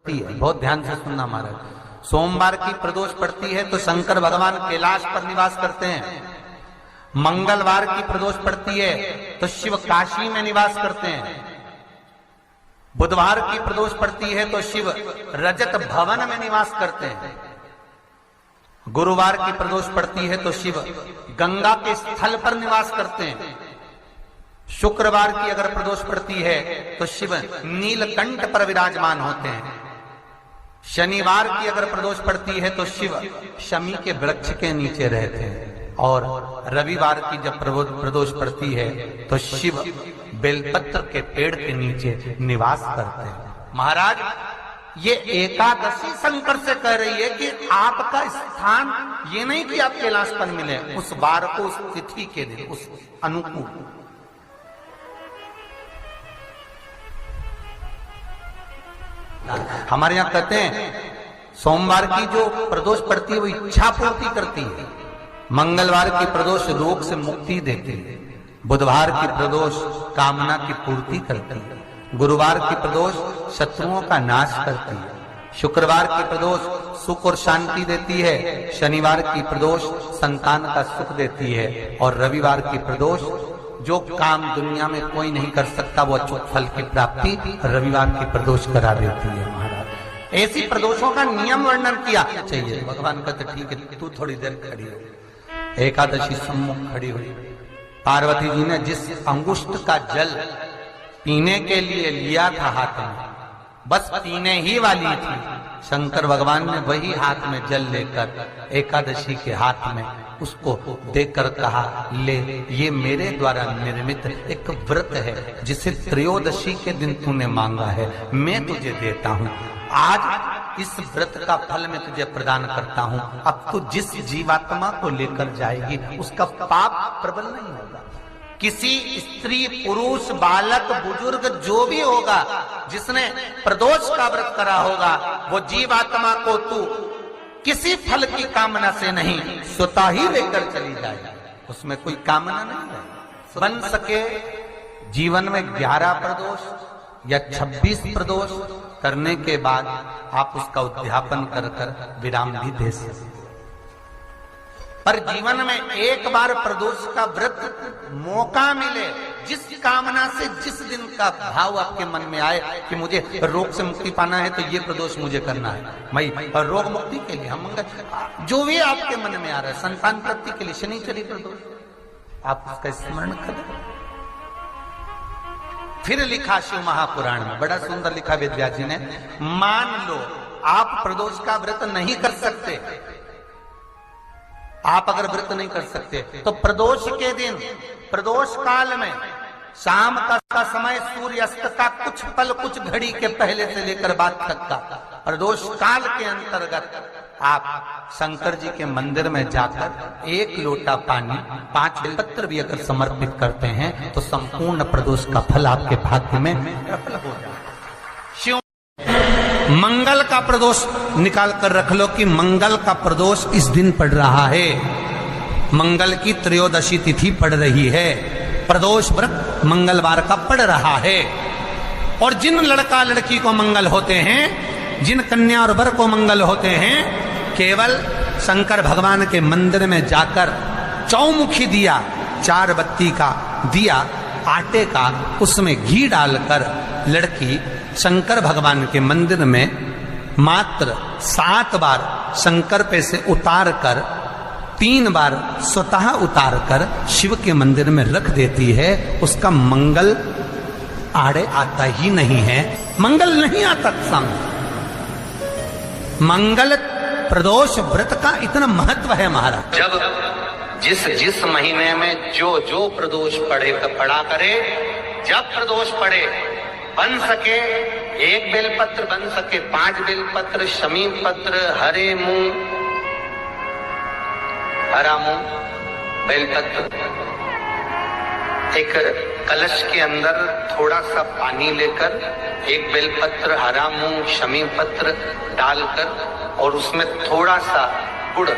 बहुत ध्यान से सुनना महाराज। सोमवार की प्रदोष पड़ती है तो शंकर भगवान कैलाश पर निवास करते हैं। मंगलवार की प्रदोष पड़ती है तो शिव काशी में निवास करते हैं। बुधवार की प्रदोष पड़ती है तो शिव रजत भवन में निवास करते हैं। गुरुवार की प्रदोष पड़ती है तो शिव गंगा के स्थल पर निवास करते हैं। शुक्रवार की अगर प्रदोष पड़ती है तो शिव नीलकंठ पर विराजमान होते हैं। शनिवार की अगर प्रदोष पड़ती है तो शिव शमी के वृक्ष के नीचे रहते हैं। और रविवार की जब प्रदोष पड़ती है तो शिव बेलपत्र के पेड़ के नीचे निवास करते हैं। महाराज ये एकादशी शंकर से कह रही है कि आपका स्थान ये नहीं कि आप कैलाश पर मिले, उस वार को, उस तिथि के दिन, उस अनुकूल। हमारे यहां कहते हैं सोमवार की जो प्रदोष पड़ती है वो इच्छा पूर्ति करती है। मंगलवार की प्रदोष रोग से मुक्ति देती है। बुधवार की प्रदोष कामना की पूर्ति करती है। गुरुवार की प्रदोष शत्रुओं का नाश करती है। शुक्रवार की प्रदोष सुख और शांति देती है। शनिवार की प्रदोष संतान का सुख देती है। और रविवार की प्रदोष जो काम दुनिया में कोई नहीं कर सकता वो अचूक फल की प्राप्ति रविवार की प्रदोष करा देती है। महाराज ऐसी प्रदोषों का नियम वर्णन किया चाहिए। भगवान कहते ठीक है तू थोड़ी देर खड़ी हो। एकादशी सम्मुख खड़ी हुई। पार्वती जी ने जिस अंगुष्ठ का जल पीने के लिए लिया था हाथ में, बस पीने ही वाली थी, शंकर भगवान ने वही हाथ में जल लेकर एकादशी के हाथ में उसको देकर कहा ले, ये मेरे द्वारा निर्मित एक व्रत है जिसे त्रयोदशी के दिन तूने मांगा है, मैं तुझे देता हूँ। आज इस व्रत का फल मैं तुझे प्रदान करता हूँ। अब तू जिस जीवात्मा को लेकर जाएगी उसका पाप प्रबल नहीं होगा। किसी स्त्री, पुरुष, बालक, बुजुर्ग जो भी होगा जिसने प्रदोष का व्रत करा होगा वो जीवात्मा को तू किसी फल की कामना से नहीं स्वतः ही लेकर चली जाए। उसमें कोई कामना नहीं है। बन सके जीवन में 11 प्रदोष या 26 प्रदोष करने के बाद आप उसका उद्यापन कर कर विराम भी दे सकते। पर जीवन में एक बार प्रदोष का व्रत मौका मिले, जिस कामना से जिस दिन का भाव आपके मन में आए कि मुझे रोग से मुक्ति पाना है तो ये प्रदोष मुझे करना है, मैं रोग मुक्ति के लिए हम जो भी आपके मन में आ रहा है, संतान प्राप्ति के लिए शनिचरी प्रदोष आप उसका स्मरण करें। फिर लिखा शिव महापुराण में बड़ा सुंदर लिखा वेदव्यास जी ने, मान लो आप प्रदोष का व्रत नहीं कर सकते, आप अगर व्रत नहीं कर सकते तो प्रदोष के दिन, प्रदोष काल में शाम का समय सूर्यास्त का कुछ पल, कुछ घड़ी के पहले से लेकर बाद तक का प्रदोष काल के अंतर्गत आप शंकर जी के मंदिर में जाकर 1 लोटा पानी, 5 बेलपत्र भी अगर समर्पित करते हैं तो संपूर्ण प्रदोष का फल आपके भाग्य में सफल हो जाए। शिव मंगल का प्रदोष निकाल कर रख लो कि मंगल का प्रदोष इस दिन पड़ रहा है, मंगल की त्रयोदशी तिथि पड़ रही है, प्रदोष व्रत मंगलवार का पड़ रहा है। और जिन लड़का लड़की को मंगल होते हैं, जिन कन्या और वर को मंगल होते हैं, केवल शंकर भगवान के मंदिर में जाकर चौमुखी दिया, 4 बत्ती का दिया आटे का, उसमें घी डालकर लड़की शंकर भगवान के मंदिर में मात्र 7 बार शंकर पे से उतार कर 3 बार स्वतः उतार कर शिव के मंदिर में रख देती है। उसका मंगल आड़े आता ही नहीं है, मंगल नहीं आता सामने। मंगल प्रदोष व्रत का इतना महत्व है महाराज। जब जिस महीने में जो प्रदोष पड़ा करे, जब प्रदोष पड़े, बन सके 1 बेलपत्र, बन सके 5 बेलपत्र, शमी पत्र, हरा मूंग बेलपत्र, एक कलश के अंदर थोड़ा सा पानी लेकर 1 बेलपत्र, हरा मूंग, शमी पत्र डालकर और उसमें थोड़ा सा गुड़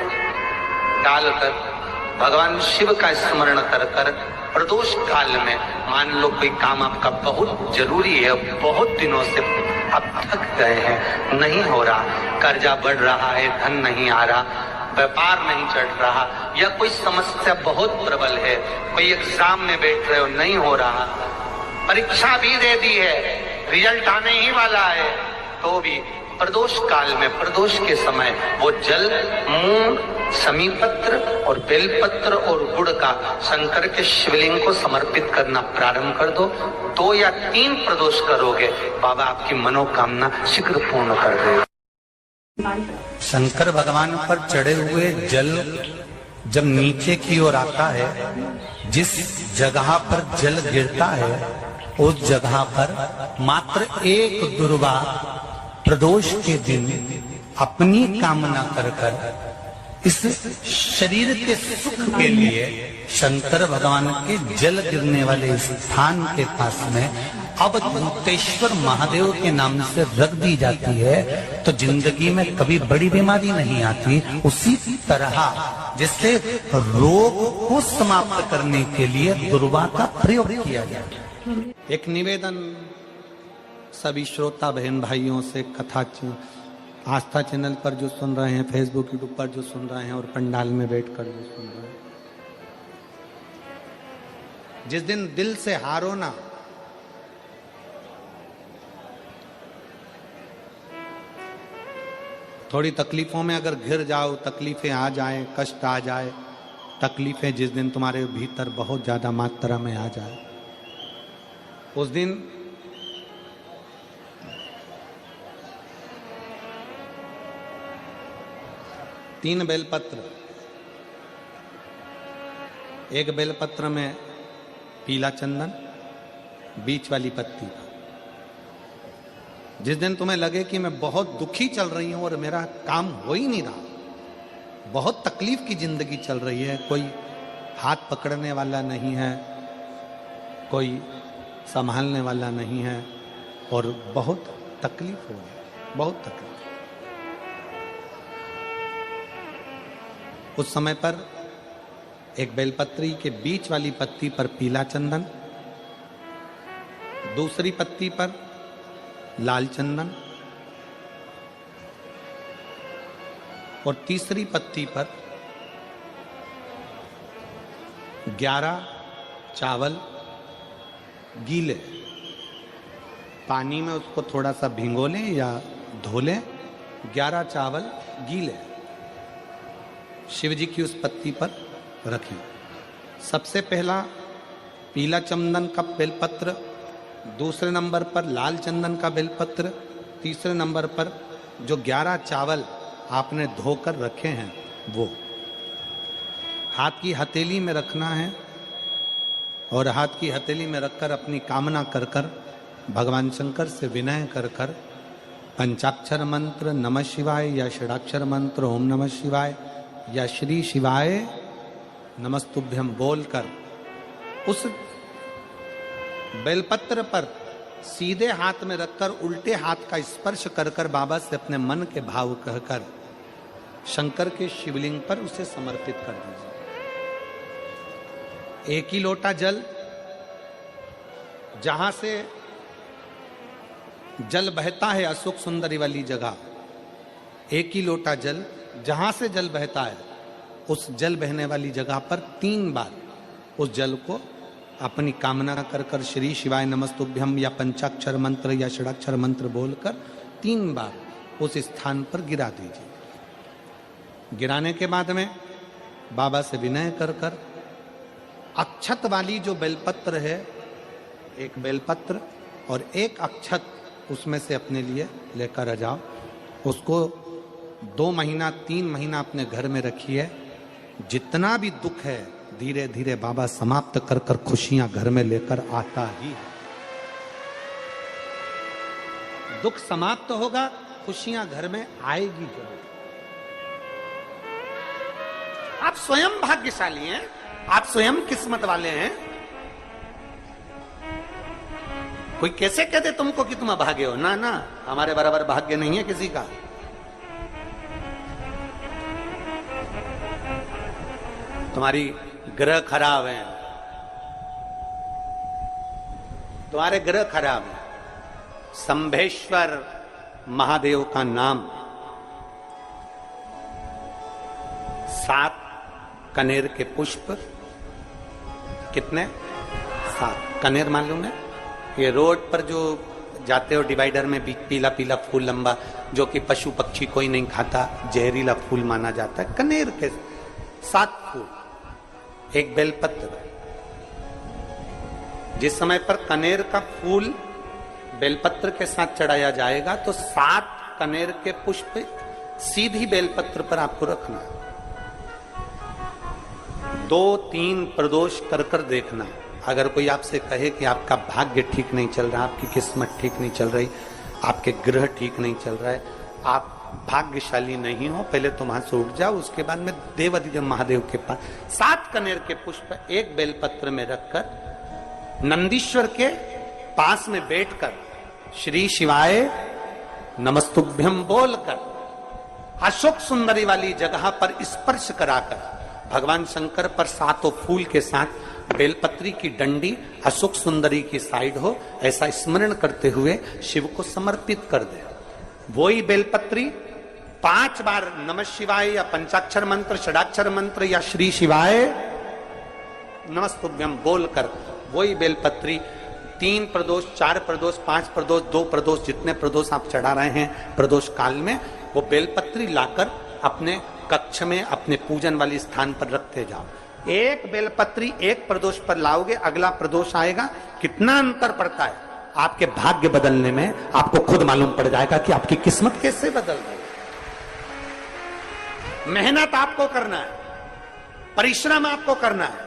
डालकर भगवान शिव का स्मरण कर कर प्रदोष काल में, मान लो कोई काम आपका बहुत जरूरी है, बहुत दिनों से अब थक गए हैं, नहीं हो रहा, कर्जा बढ़ रहा है, धन नहीं आ रहा, व्यापार नहीं चढ़ रहा, या कोई समस्या बहुत प्रबल है, कोई एग्जाम में बैठ रहे हो, नहीं हो रहा, परीक्षा भी दे दी है, रिजल्ट आने ही वाला है, तो भी प्रदोष काल में, प्रदोष के समय वो जल मूंग, समीपत्र और बेलपत्र और गुड़ का शंकर के शिवलिंग को समर्पित करना प्रारंभ कर दो। 2 या 3 प्रदोष करोगे, बाबा आपकी मनोकामना शीघ्र पूर्ण कर देगा। शंकर भगवान पर चढ़े हुए जल जब नीचे की ओर आता है, जिस जगह पर जल गिरता है उस जगह पर मात्र एक दुर्वा प्रदोष के दिन अपनी कामना कर इस शरीर के सुख के लिए शंकर भगवान के जल गिरने वाले स्थान के पास में अवधूतेश्वर महादेव के नाम से रख दी जाती है, तो जिंदगी में कभी बड़ी बीमारी नहीं आती। उसी तरह जिससे रोग को समाप्त करने के लिए दुर्वा का प्रयोग किया जाए। एक निवेदन सभी श्रोता बहन भाइयों से, कथा आस्था चैनल पर जो सुन रहे हैं, फेसबुक यूट्यूब पर जो सुन रहे हैं और पंडाल में बैठकर जो सुन रहे हैं, जिस दिन दिल से हारो ना, थोड़ी तकलीफों में अगर घिर जाओ, तकलीफें आ जाए, कष्ट आ जाए, तकलीफें जिस दिन तुम्हारे भीतर बहुत ज्यादा मात्रा में आ जाए, उस दिन तीन बेलपत्र, एक बेलपत्र में पीला चंदन, बीच वाली पत्ती। जिस दिन तुम्हें लगे कि मैं बहुत दुखी चल रही हूं और मेरा काम हो ही नहीं रहा, बहुत तकलीफ की जिंदगी चल रही है, कोई हाथ पकड़ने वाला नहीं है, कोई संभालने वाला नहीं है और बहुत तकलीफ हो रही है, बहुत तकलीफ। उस समय पर एक बेलपत्री के बीच वाली पत्ती पर पीला चंदन, दूसरी पत्ती पर लाल चंदन और तीसरी पत्ती पर 11 चावल गीले, पानी में उसको थोड़ा सा भिगो लें या धो लें, 11 चावल गीले शिव जी की उस पत्ती पर रखें। सबसे पहला पीला चंदन का बेलपत्र, दूसरे नंबर पर लाल चंदन का बेलपत्र, तीसरे नंबर पर जो 11 चावल आपने धोकर रखे हैं वो हाथ की हथेली में रखना है और हाथ की हथेली में रखकर अपनी कामना कर कर भगवान शंकर से विनय कर कर पंचाक्षर मंत्र नमः शिवाय या षडाक्षर मंत्र ओम नमः शिवाय या श्री शिवाय नमस्तुभ्यम बोलकर उस बेलपत्र पर सीधे हाथ में रखकर उल्टे हाथ का स्पर्श कर कर बाबा से अपने मन के भाव कहकर शंकर के शिवलिंग पर उसे समर्पित कर दीजिए। एक ही लोटा जल, जहां से जल बहता है अशोक सुंदरी वाली जगह, एक ही लोटा जल जहां से जल बहता है उस जल बहने वाली जगह पर 3 बार उस जल को अपनी कामना कर कर श्री शिवाय नमस्तुभ्यम या पंचाक्षर मंत्र या षडाक्षर मंत्र बोलकर 3 बार उस स्थान पर गिरा दीजिए। गिराने के बाद में बाबा से विनय कर कर अक्षत वाली जो बेलपत्र है, एक बेलपत्र और एक अक्षत उसमें से अपने लिए लेकर आ जाओ। उसको 2 महीना 3 महीना अपने घर में रखिए। जितना भी दुख है धीरे धीरे बाबा समाप्त कर कर खुशियां घर में लेकर आता ही है। दुख समाप्त होगा, खुशियां घर में आएगी जरूर। आप स्वयं भाग्यशाली हैं, आप स्वयं किस्मत वाले हैं। कोई कैसे कहते तुमको कि तुम अभागे हो? ना ना, हमारे बराबर भाग्य नहीं है किसी का। तुम्हारी ग्रह खराब है, तुम्हारे ग्रह खराब है, शंभेश्वर महादेव का नाम 7 कनेर के पुष्प, कितने? 7 कनेर मालूम है? ये रोड पर जो जाते हो डिवाइडर में पीला पीला फूल लंबा, जो कि पशु पक्षी कोई नहीं खाता, जहरीला फूल माना जाता है, कनेर के 7 फूल, एक बेलपत्र। जिस समय पर कनेर का फूल बेलपत्र के साथ चढ़ाया जाएगा तो 7 कनेर के पुष्प सीधी बेलपत्र पर आपको रखना, 2-3 प्रदोष कर कर देखना। अगर कोई आपसे कहे कि आपका भाग्य ठीक नहीं चल रहा, आपकी किस्मत ठीक नहीं चल रही, आपके ग्रह ठीक नहीं चल रहा है, आप भाग्यशाली नहीं हो, पहले तुम वहां से उठ जाओ, उसके बाद में देवाधिदेव महादेव के पास 7 कनेर के पुष्प एक बेलपत्र में रखकर नंदीश्वर के पास में बैठकर श्री शिवाय नमस्तुभ्यम बोलकर अशोक सुंदरी वाली जगह पर स्पर्श कराकर भगवान शंकर पर 7 फूल के साथ बेलपत्री की डंडी अशोक सुंदरी की साइड हो, ऐसा स्मरण करते हुए शिव को समर्पित कर दे। वही बेलपत्री 5 बार नमः शिवाय या पंचाक्षर मंत्र, षडाक्षर मंत्र या श्री शिवाय नमस्तुभ्यम बोलकर वही बेलपत्री 3 प्रदोष, 4 प्रदोष, 5 प्रदोष, 2 प्रदोष, जितने प्रदोष आप चढ़ा रहे हैं प्रदोष काल में, वो बेलपत्री लाकर अपने कक्ष में अपने पूजन वाली स्थान पर रखते जाओ। एक बेलपत्री एक प्रदोष पर लाओगे, अगला प्रदोष आएगा, कितना अंतर पड़ता है आपके भाग्य बदलने में, आपको खुद मालूम पड़ जाएगा कि आपकी किस्मत कैसे बदल रही है। मेहनत आपको करना है, परिश्रम आपको करना है,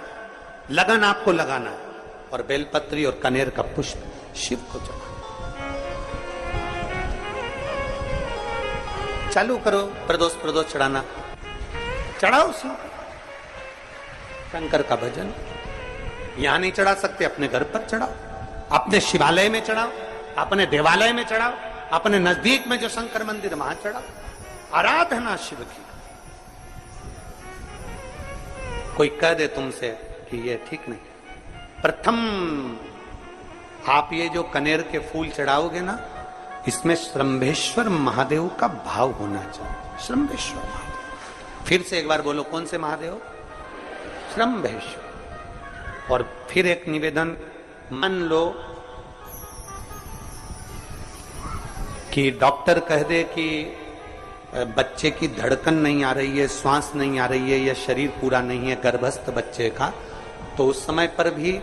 लगन आपको लगाना है, और बेलपत्री और कनेर का पुष्प शिव को चढ़ाना। चालू करो प्रदोष प्रदोष चढ़ाना, चढ़ाओ शिव शंकर का भजन। यहां नहीं चढ़ा सकते, अपने घर पर चढ़ाओ, अपने शिवालय में चढ़ाओ, अपने देवालय में चढ़ाओ, अपने नजदीक में जो शंकर मंदिर वहां चढ़ाओ, आराधना शिव की। कोई कह दे तुमसे कि ये ठीक नहीं, प्रथम आप ये जो कनेर के फूल चढ़ाओगे ना, इसमें श्रंभेश्वर महादेव का भाव होना चाहिए। श्रंभेश्वर महादेव, फिर से एक बार बोलो, कौन से महादेव? श्रंभेश्वर। और फिर एक निवेदन, मान लो कि डॉक्टर कह दे कि बच्चे की धड़कन नहीं आ रही है, श्वास नहीं आ रही है, या शरीर पूरा नहीं है गर्भस्थ बच्चे का, तो उस समय पर भी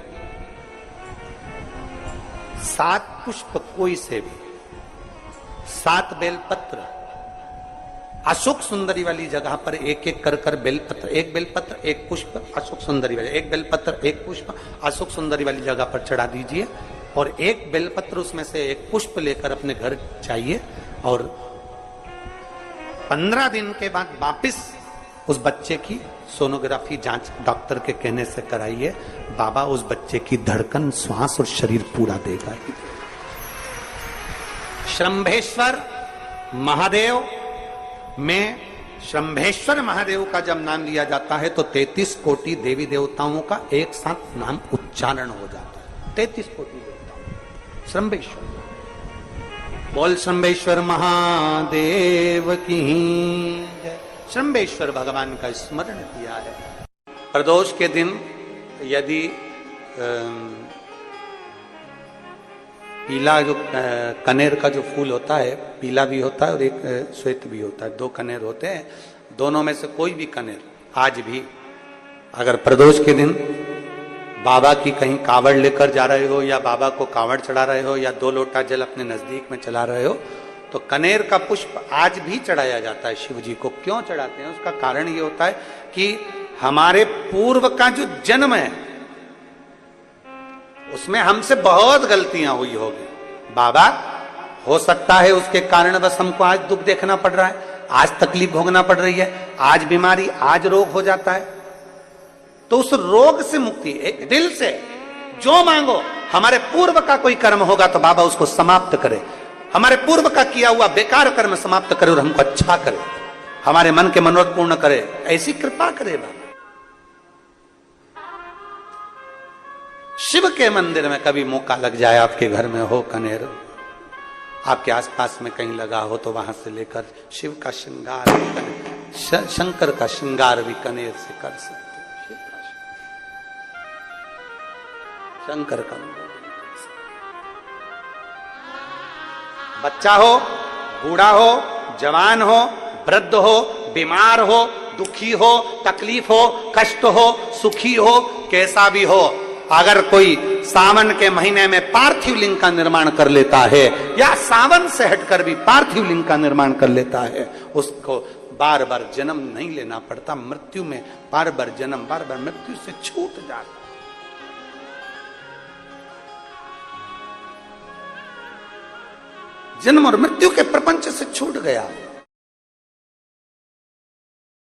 7 पुष्प कोई से भी, 7 बेलपत्र अशोक सुंदरी वाली जगह पर एक एक कर कर बेलपत्र, एक बेलपत्र एक पुष्प अशोक सुंदरी वाली, एक बेलपत्र एक पुष्प अशोक सुंदरी वाली जगह पर चढ़ा दीजिए, और एक बेलपत्र उसमें से एक पुष्प लेकर अपने घर चाहिए, और 15 दिन के बाद वापिस उस बच्चे की सोनोग्राफी जांच डॉक्टर के कहने से कराइए। बाबा उस बच्चे की धड़कन, श्वास और शरीर पूरा देगा। श्रंभेश्वर महादेव में श्रंभेश्वर महादेव का जब नाम लिया जाता है तो 33 कोटि देवी देवताओं का एक साथ नाम उच्चारण हो जाता है। 33 कोटि देवताओं। श्रंभेश्वर, बोल श्रंभेश्वर महादेव की जय। श्रंभेश्वर भगवान का स्मरण किया है। प्रदोष के दिन यदि पीला जो कनेर का जो फूल होता है, पीला भी होता है और एक श्वेत भी होता है, 2 कनेर होते हैं, दोनों में से कोई भी कनेर आज भी अगर प्रदोष के दिन बाबा की कहीं कावड़ लेकर जा रहे हो, या बाबा को कावड़ चढ़ा रहे हो, या 2 लोटा जल अपने नजदीक में चला रहे हो, तो कनेर का पुष्प आज भी चढ़ाया जाता है शिव जी को। क्यों चढ़ाते हैं? उसका कारण ये होता है कि हमारे पूर्व का जो जन्म है उसमें हमसे बहुत गलतियां हुई होगी। बाबा, हो सकता है उसके कारण बस हमको आज दुख देखना पड़ रहा है, आज तकलीफ भोगना पड़ रही है, आज बीमारी, आज रोग हो जाता है, तो उस रोग से मुक्ति एक दिल से जो मांगो, हमारे पूर्व का कोई कर्म होगा तो बाबा उसको समाप्त करे, हमारे पूर्व का किया हुआ बेकार कर्म समाप्त करे और हमको अच्छा करे, हमारे मन के मनोरथ पूर्ण करे, ऐसी कृपा करे बाबा। शिव के मंदिर में कभी मौका लग जाए, आपके घर में हो कनेर, आपके आसपास में कहीं लगा हो तो वहां से लेकर शिव का श्रृंगार शंकर का श्रृंगार भी कनेर से कर सकते हो। शिव का शंकर का बच्चा हो, बूढ़ा हो, जवान हो, वृद्ध हो, बीमार हो, दुखी हो, तकलीफ हो, कष्ट हो, सुखी हो, कैसा भी हो, अगर कोई सावन के महीने में पार्थिव लिंग का निर्माण कर लेता है या सावन से हटकर भी पार्थिव लिंग का निर्माण कर लेता है, उसको बार बार जन्म नहीं लेना पड़ता। मृत्यु में बार बार जन्म, बार बार मृत्यु से छूट जाता। जन्म और मृत्यु के प्रपंच से छूट गया।